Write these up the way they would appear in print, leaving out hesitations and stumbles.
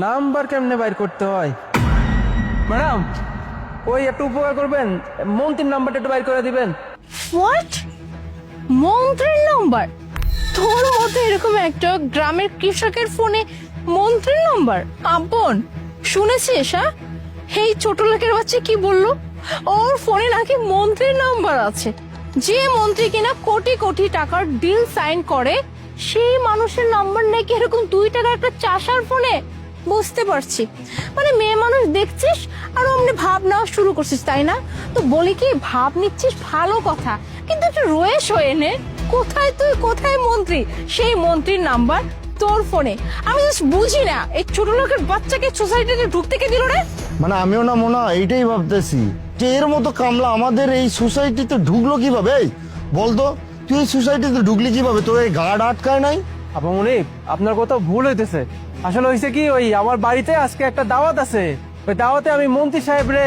Number কেমনে বাইর করতে হয়? ম্যাডাম, ওই একটু উপকার করবেন, মন্ত্রীর নাম্বারটা একটু বাইর করে দিবেন। হোয়াট? মন্ত্রীর নাম্বার? তোর মতো এরকম একটা গ্রামের কৃষকের ফোনে মন্ত্রীর নাম্বার? আপন শুনেছিস? হ্যাঁ, এই ছোট লোকের বাচ্চা কি বললো? ওর ফোনে নাকি মন্ত্রীর নাম্বার আছে। যে মন্ত্রী কিনা কোটি কোটি টাকার ডিল সাইন করে, সেই মানুষের নাম্বার নাকি এরকম 2 টাকার একটা চাষার ফোনে। বুঝতে পারছি, মানে মেয়ে মানুষ দেখছিস আর অমনি ভাব নেওয়া শুরু করছিস, তাই না? তো বলি কি, ভাব নিচ্ছিস ভালো কথা, কিন্তু একটু রয়ে সয়ে নে। কোথায় তুই, কোথায় মন্ত্রী? সেই মন্ত্রীর নাম্বার তোর ফোনে। আমি জাস্ট বুঝি না, এই ছোট লোকের বাচ্চাকে সোসাইটিতে ঢুকতে কে দিল রে? মানে আমিও না মোনা এইটাই ভাবতেছি যে এর মতো কামলা আমাদের এই সোসাইটিতে ঢুকলো কিভাবে? এই বলতো, তুই এই সোসাইটিতে ঢুকলি কিভাবে? তোর এই গার্ড আটকায় নাই? আপা মনিব, আপনার কোথাও ভুল হইতেছে। আসলে হয়েছে কি, ওই আমার বাড়িতে আজকে একটা দাওয়াত আছে। ওই দাওয়াতে আমি মন্ত্রী সাহেবরে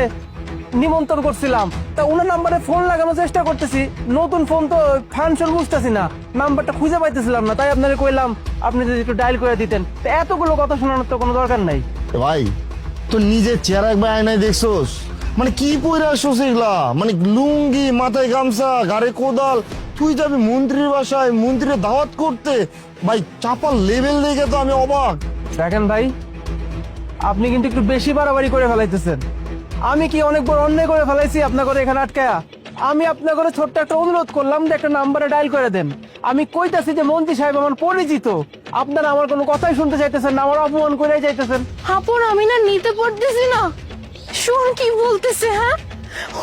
নিমন্ত্রণ করছিলাম, তা ওনার নাম্বারে ফোন লাগানোর চেষ্টা করতেছি। নতুন ফোন তো ফাংশন বুঝতেছি না, নাম্বারটা খুঁজে পাইতেছিলাম না, তাই আপনাকে কইলাম আপনি যদি একটু ডায়াল করে দিতেন। তো এতগুলো কথা শোনানোর তো কোনো দরকার নাই। ভাই, তোর নিজের চেহারা একবার আয়নায় দেখছোস? মানে কি পরে আসছোস এগুলা? মানে লুঙ্গি, মাথায় গামছা, ঘাড়ে কোদাল, তুই যাবি মন্ত্রীর বাসায় মন্ত্রীর দাওয়াত করতে? ভাই, চাপার লেভেল দেখে তো আমি অবাক। দেখেন ভাই, আপনি কিন্তু একটু বেশি বাড়াবাড়ি করে ফেলাইতেছেন। আমি কি অনেক বড় অন্যায় করে ফেলাইছি আপনার করে এখানে আটকায়া? আমি আপনার করে ছোট্ট একটা অনুরোধ করলাম যে একটা নাম্বারে ডায়াল করে দেন। আমি কইতাছি যে মন্ত্রী সাহেব আমার পরিচিত, আপনারা আমার কোনো কথাই শুনতে চাইতেছেন না, আমার অপমান করে যাইতেছেন। আপন আমি না নিতে পারতেছি না। শোন কি বলতেছে। হ্যাঁ,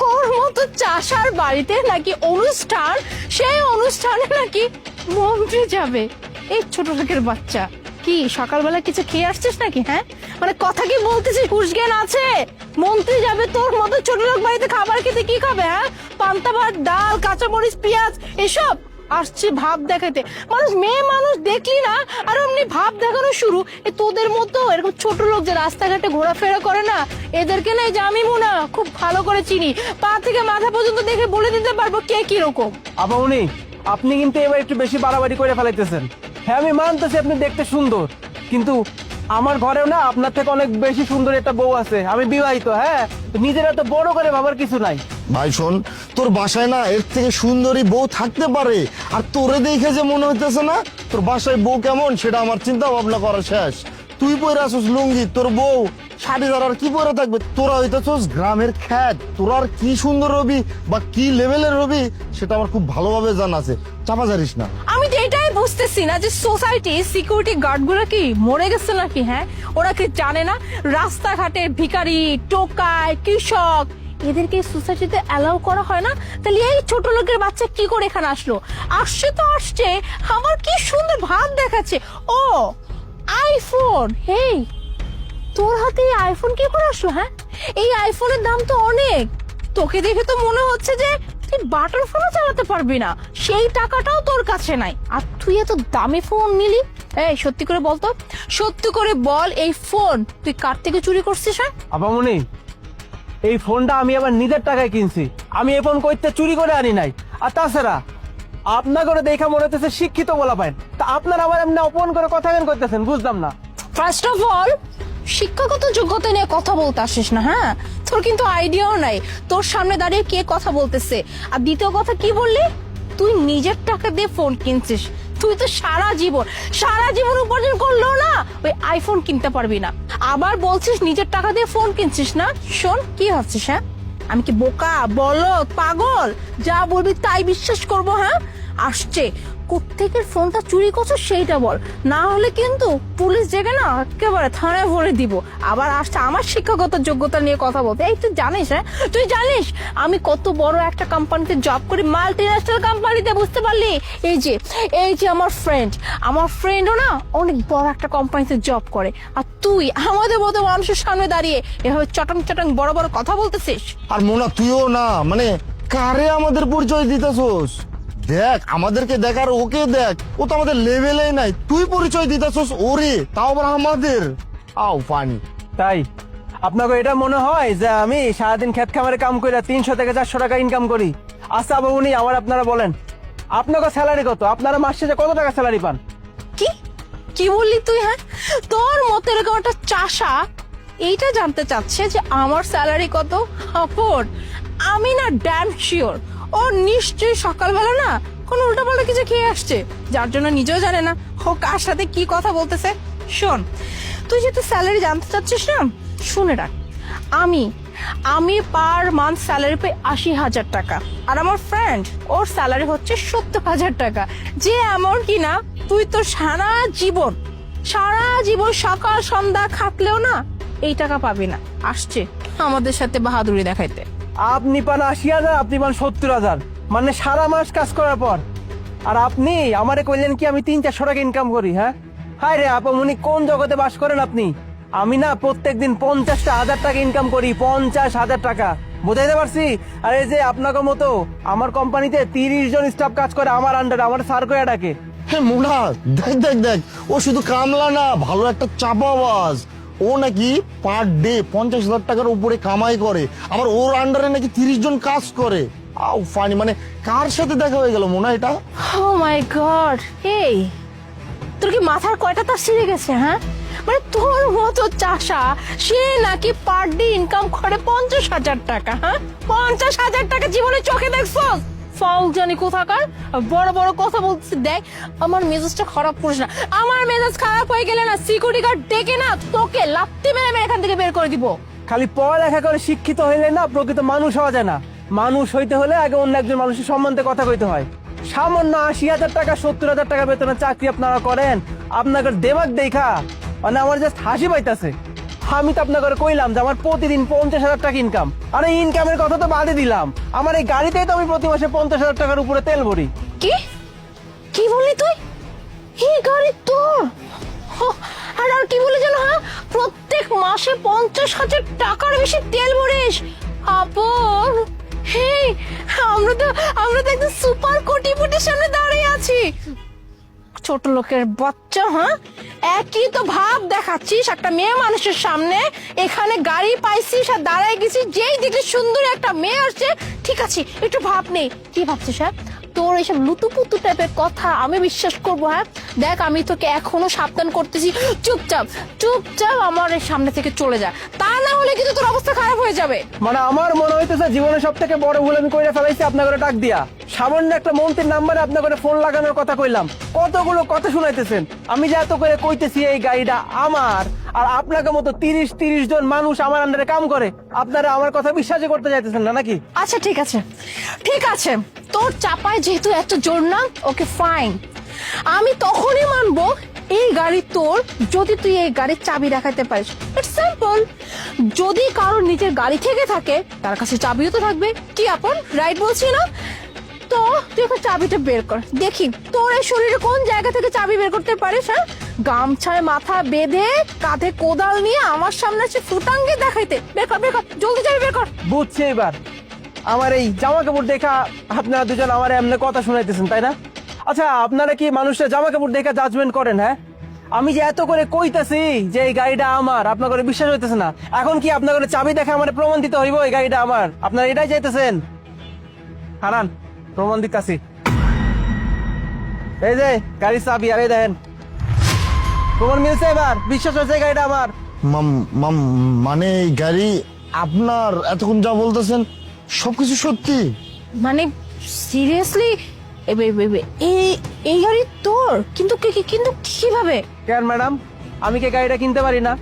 ওর মতো চাষার বাড়িতে নাকি অনুষ্ঠান, সেই অনুষ্ঠানে নাকি মন্ত্রী যাবে। এই ছোট লোকের বাচ্চা, কি সকালবেলা কিছু খেয়ে আসছিস নাকি? হ্যাঁ, মানে কথা কি বলতেছিস? হুঁশ জ্ঞান আছে? মন্ত্রী যাবে তোর মতো ছোট লোক বাড়িতে, খাবার খেতে কি খাবে? হ্যাঁ, পান্তা ভাত, ডাল, কাঁচামরিচ, পেঁয়াজ এসব আসছে ভাব দেখাতে। মানুষ, মেয়ে মানুষ দেখলি না আর অমনি ভাব দেখানো শুরু। তোদের মতো এরকম ছোট লোক যে রাস্তাঘাটে ঘোরাফেরা করে না, এদেরকে না যে আমি মুনা খুব ভালো করে চিনি। পা থেকে মাথা পর্যন্ত দেখে বলে দিতে পারবো কে কি রকম। আপা উনি, আপনি কিন্তু এবার একটু বেশি বাড়াবাড়ি করে ফেলাইতেছেন। হ্যাঁ, আমি মানতেছি আপনি দেখতে সুন্দর, কিন্তু আমার ঘরেও না আপনার থেকে অনেক বেশি সুন্দর একটা বউ আছে। আমি বিবাহিত, হ্যাঁ, নিজের এত বড় করে ভাবার কিছু নাই। ভাই শোন, তোর বাসায় না এর থেকে সুন্দরী বউ থাকতে পারে, আর তোরে দেখে যে মনে হইতেছে না তোর বাসায় বউ কেমন সেটা আমার চিন্তা ভাবনা করা শেষ। তুই পরে আসছিস লুঙ্গি, তোর বউ শাড়ি আর কি পরে থাকবে? তোরা হইতেছিস গ্রামের খ্যাত, তোরা আর কি সুন্দর রবি বা কি লেভেলের রবি সেটা আমার খুব ভালোভাবে জানা আছে। চাপা জানিস না। আমি তো এটাই বুঝতেছি না যে সোসাইটি সিকিউরিটি গার্ড গুলো কি মরে গেছে নাকি? হ্যাঁ, ওরা কি জানে না রাস্তাঘাটে ভিখারি, টোকাই, কৃষক এদেরকে সোসাইটিতে অ্যালাউ করা হয় না? তাহলে এই ছোট লোকের বাচ্চা কি করে এখানে আসলো? আসছে তো আসছে, আমার কি সুন্দর ভাব দেখাচ্ছে। ও আইফোন! হেই, তোর হাতে এই আইফোন কি করে আসলো? হ্যাঁ, এই আইফোনের দাম তো অনেক। তোকে দেখে তো মনে হচ্ছে যে তুই বাটন ফোনও চালাতে পারবি না, সেই টাকাটাও তোর কাছে নাই, আর তুই এত দামি ফোন নিলি। এই সত্যি করে বল তো, সত্যি করে বল, এই ফোন তুই কার থেকে চুরি করছিস? হ্যাঁ, আপা মনি, এই ফোনটা আমি আবার নিজের টাকায় কিনছি, আমি এই ফোন কইতে চুরি করে আনি নাই। আর তাছাড়া আপনার করে দেখা মনে হচ্ছে শিক্ষিত বলা পায়, তা আপনার আবার এমনি অপমান করে কথা কেন করতেছেন বুঝলাম না। ফার্স্ট অফ অল শিক্ষাগত যোগ্যতা নিয়ে কথা বলতে আসিস না। হ্যাঁ, তোর কিন্তু আইডিয়াও নাই তোর সামনে দাঁড়িয়ে কে কথা বলতেছে। আর দ্বিতীয় কথা কি বললি, তুই নিজের টাকা দিয়ে ফোন কিনছিস। তুই তো সারা জীবন উপার্জন করলেও না ওই আইফোন কিনতে পারবি না, আবার বলছিস নিজের টাকা দিয়ে ফোন কিনছিস না। শোন, কি ভাবছিস? হ্যাঁ, আমি কি বোকা, বলদ, পাগল? যা বলবি তাই বিশ্বাস করবো? হ্যাঁ, আসছে কোত্থেকে ফোনটা চুরি করছো সেইটা বল, না হলে কিন্তু পুলিশ জেগে না একেবারে থানায় ভরে দিব। আবার আসছে আমার শিক্ষাগত যোগ্যতা নিয়ে কথা বলতে। এই তুই জানিস, হ্যাঁ তুই জানিস আমি কত বড় একটা কোম্পানিতে জব করি, মাল্টি ন্যাশনাল কোম্পানিতে, বুঝতে পারলি? এই যে আমার ফ্রেন্ডও না অনেক বড় একটা কোম্পানিতে জব করে, আর তুই আমাদের মতো মানুষের সামনে দাঁড়িয়ে এভাবে চটং চটং বড় বড় কথা বলতেছিস। আর মোনা, তুইও না মানে কারে আমাদের পরিচয় দিতেছোস? দেখ, আমাদেরকে দেখ আর ওকে দেখ, ও তো আমাদের লেভেলেই নাই। তুই পরিচয় দিতেছোস ওরে, তাও আবার আমাদের। আও ফানি। তাই আপনাকে এটা মনে হয় যে আমি সারাদিন ক্ষেত খামারে কাম করে 300 থেকে 400 টাকা ইনকাম করি? আচ্ছা বাবু উনি, আমার আপনারা বলেন আপনাকে স্যালারি কত? আপনারা মাস শেষে কত টাকা স্যালারি পান? কি কি বললি তুই? হ্যাঁ, তোর মতো এরকম একটা চাষা এইটা জানতে চাচ্ছে যে আমার স্যালারি কত? আপন আমি না ড্যাম শিওর ও নিশ্চয়ই সকালবেলা না কোনো উল্টাপাল্টা কিছু খেয়ে আসছে, যার জন্য নিজেও জানে না ও কার সাথে কি কথা বলতেছে। শোন, তুই যেহেতু স্যালারি জানতে চাচ্ছিস না, শুনে রাখ, আমি পার মান্থ স্যালারি পাই 80,000 টাকা, আর আমার ফ্রেন্ড ওর স্যালারি হচ্ছে 70,000 টাকা। যে অ্যামাউন্ট কিনা তুই তো সারা জীবন সকাল সন্ধ্যা খাটলেও না এই টাকা পাবি না। আসছে আমাদের সাথে বাহাদুরি দেখাইতে। আপনি পান 80,000, আপনি পান 70,000, মানে সারা মাস কাজ করার পর। আর আপনি আমারে কইলেন কি আমি 300-400 টাকা ইনকাম করি? হ্যাঁ, হায় রে আপনি কোন জগতে বাস করেন আপনি? আমি না প্রত্যেকদিন 50,000 টাকা ইনকাম করি, 50,000 টাকা, বুঝাইতে পারছি? আর এই যে আপনাকে মতো আমার কোম্পানিতে 30 জন স্টাফ কাজ করে আমার আন্ডারে, আমার স্যার কয়া ডাকে। হ্যাঁ মোনা, দেখ দেখ দেখ, ও শুধু কামলা না, ভালো একটা চাপাবাজ। ও নাকি পার ডে 50,000 টাকার উপরে কামাই করে, আবার ওর আন্ডারে নাকি 30 জন কাজ করে। আও ফানি, মানে কার সাথে দেখা হয়ে গেল মোনা এটা? ও মাই গড, এই তোর কি মাথার কয়টা তার ছিঁড়ে গেছে? হ্যাঁ, মানে তোর মতো চাষা সে নাকি পার ডে ইনকাম করে 50,000 টাকা। হ্যাঁ, 50,000 টাকা জীবনে চোখে দেখছস? ফাউল জানি কোথাকার, বড় বড় কথা বলছিস। দেখ, আমার মেজাজটা খারাপ করিস না। আমার মেজাজ খারাপ হয়ে গেলে না সিকিউরিটি গার্ড ডেকে না তোকে লাত্তি মেরে আমি এখান থেকে বের করে দিব। খালি পড়ালেখা করে শিক্ষিত হইলে না প্রকৃত মানুষ হওয়া যায় না। মানুষ হইতে হলে আগে অন্য একজন মানুষের সম্বন্ধে কথা কইতে হয়। সামান্য 80,000 টাকা 70,000 টাকা বেতনের চাকরি আপনারা করেন, আপনাদের দেমাগ দেখা মানে আমার জাস্ট হাসি পাইতাছে। আমি তো আপনাকে কইলাম যে আমার প্রতিদিন 50,000 টাকা ইনকাম। আরে ইনকামের কথা তো বাদে দিলাম, আমার এই গাড়িতেই তো আমি প্রতি মাসে 50,000 টাকার উপরে তেল ভরি। কি কি বললি তুই? এই গাড়ি তোর? আর কি বলি জানো? হ্যাঁ, প্রত্যেক মাসে 50,000 টাকার বেশি তেল ভরিস? আপন হে, আমরা তো একদম সুপার কোটিপতির সামনে দাঁড়িয়ে আছি। ছোট লোকের বাচ্চা, হ্যাঁ, একই তো ভাব দেখাচ্ছিস একটা মেয়ে মানুষের সামনে। এখানে গাড়ি পাইছিস আর দাঁড়ায় গেছিস, যেই দেখলি সুন্দর একটা মেয়ে আসছে, ঠিক আছে একটু ভাব নেই। কি ভাবছিস? হ্যাঁ, তোর এইসব লুতুপুতু টাইপের কথা আমি বিশ্বাস করবো? হ্যাঁ, দেখ আমি তোকে এখনো সাবধান করতেছি, চুপচাপ আমার এই সামনে থেকে চলে যা, তা না হলে কিন্তু তোর অবস্থা খারাপ হয়ে যাবে। মানে আমার মনে হইতেছে জীবনের সব থেকে বড় ভুল আমি কইরা ফেলাইছি আপনাকে ডাক দিয়া। সামান্য একটা মন্ত্রীর নাম্বারে আপনাকে ফোন লাগানোর কথা কইলাম, কতগুলো কথা শুনাইতেছেন। আমি যে এত করে কইতেছি এই গাড়িটা আমার, আর আপনাকে মতো 30 জন মানুষ আমার আন্ডারে কাম করে, আপনারা আমার কথা বিশ্বাসই করতে চাইতেছেন না নাকি? আচ্ছা ঠিক আছে, তোর চাপায় যেহেতু এত জোর না, ওকে ফাইন, আমি তখনই মানবো এই গাড়ি তোর যদি তুই এই গাড়ির চাবি দেখাতে পারিস। It's simple. যদি কারোর নিজের গাড়ি থেকে থাকে তার কাছে চাবিও তো থাকবে। কি আপন রাইট বলছি না? তো তুই এখন চাবিটা বের কর, দেখি তোর এই শরীরে কোন জায়গা থেকে চাবি বের করতে পারিস। হ্যাঁ, গামছায় মাথা বেঁধে কাঁধে কোদাল নিয়ে আমার সামনে এসে ফুটাঙ্গে দেখাইতে। বের কর জলদি চাবি বের কর। বুঝছি এবার, আমার এই জামা কাপড় দেখা আপনারা দুজন আমার এমনি কথা শুনাইতেছেন, তাই না? আচ্ছা, আপনারা কি মানুষের জামা কাপড় দেখা জাজমেন্ট করেন? হ্যাঁ, আমি যে এত করে কইতাছি যে এই গাড়িটা আমার, আপনার করে বিশ্বাস হইতেছে না। এখন কি আপনার করে চাবি দেখা আমার প্রমাণ দিতে হইব এই গাড়িটা আমার? আপনারা এটাই চাইতেছেন? হারান, প্রমাণ দিতাছি। এই যে গাড়ির চাবি, আর এই দেখেন প্রমাণ মিলছে। এবার বিশ্বাস হয়েছে এই গাড়িটা আমার? মানে এই গাড়ি আপনার? এতক্ষণ যা বলতেছেন সবকিছু সত্যি? মানে সিরিয়াসলি এই গাড়ি তোর? কিন্তু কিভাবে? কেন ম্যাডাম, আমি কি গাড়িটা কিনতে পারি না?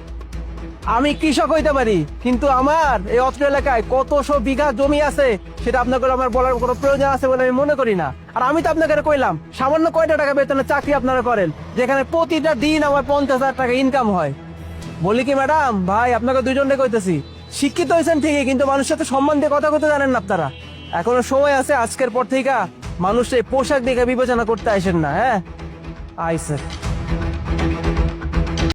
আমি কৃষক হইতে পারি, কিন্তু আমার এই অত্র এলাকায় কতশো বিঘা জমি আছে সেটা আপনাকে আমার বলার কোনো প্রয়োজন আছে বলে আমি মনে করি না। আর আমি তো আপনাকে কইলাম সামান্য কয়টা টাকা বেতনের চাকরি আপনারা করেন, যেখানে প্রতিটা দিন আমার 50,000 টাকা ইনকাম হয়। বলি কি ম্যাডাম, ভাই আপনাকে দুজনকে কইতেছি, শিক্ষিত হয়েছেন ঠিকই, কিন্তু মানুষের সাথে সম্মান দিয়ে কথা কইতে জানেন না আপনারা। এখনো সময় আছে, আজকের পর থেকে মানুষের পোশাক দেখে বিবেচনা করতে আসেন না। হ্যাঁ, আইসে